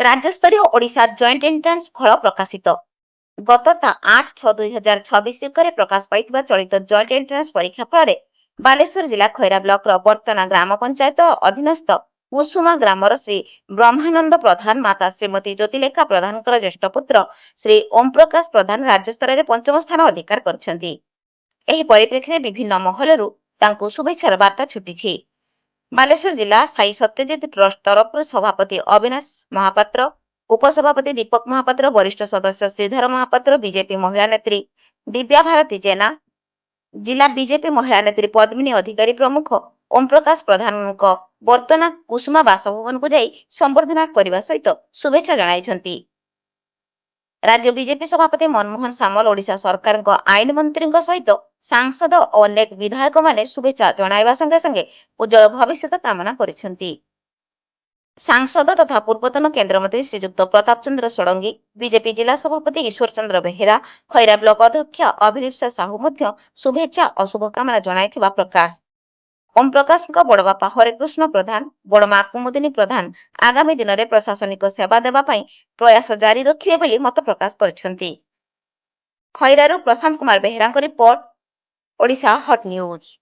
राज्यस्तरीय Odisha joint entrance फल प्रकाशित गत 8/6/2026 प्रकाश पाई चलित जॉइंट एंट्रांस परीक्षा फल बालेश्वर जिला खैरा ब्लॉक बर्तना ग्राम पंचायत अधीनस्थ कुसुमा ग्रामर श्री ब्रह्मानंद प्रधान माता श्रीमती ज्योतिलेखा प्रधान ज्येष्ठ पुत्र श्री ओम प्रकाश प्रधान राज्यस्तर में पंचम स्थान अधिकार करछंती। एही परिप्रेक्षी में विभिन्न महलरू तांकु शुभेच्छार बार्ता छुटी। बालेश्वर जिला साई सत्यजित ट्रस्ट तरफ सभापति अविनाश महापात्र, उपसभापति दीपक महापात्र, वरिष्ठ सदस्य श्रीधर महापात्र, बीजेपी महिला नेत्री दिव्या भारती जेना, जिला बीजेपी महिला नेत्री पद्मिनी अधिकारी प्रमुख ओम प्रकाश प्रधान बर्तना कुसुमा बासभवन को जाई संबर्धना करने सहित शुभेच्छा जणाइछंती। राज्य बीजेपी सभापति मनमोहन सामल ओडिशा सरकार आईन मंत्री सहित सांसद और अनेक विधायक माने शुभेच्छा जणाइबा संगे संगे उज्जवल भविष्य कामना करिसेंती। सांसद तथा पूर्वतन केन्द्रमंत्री श्रीयुक्त प्रताप चंद्र षडंगी, बीजेपी जिला सभापति ईश्वर चंद्र बेहेरा, खैरा ब्लॉक अध्यक्ष अभिलिप्सा साहू मध्य शुभेच्छा और शुभकामना जणाइथिबा प्रकाश। ओम प्रकाश बड़ बापा हरेकृष्ण प्रधान, बड़ मां कुमुदिनी प्रधान आगामी दिन में प्रशासनिक सेवा देवा प्रयास जारी रखिबे बोली मत प्रकाश करछंती। खैरारू Prashant Kumar Behera report, Odisha hot news.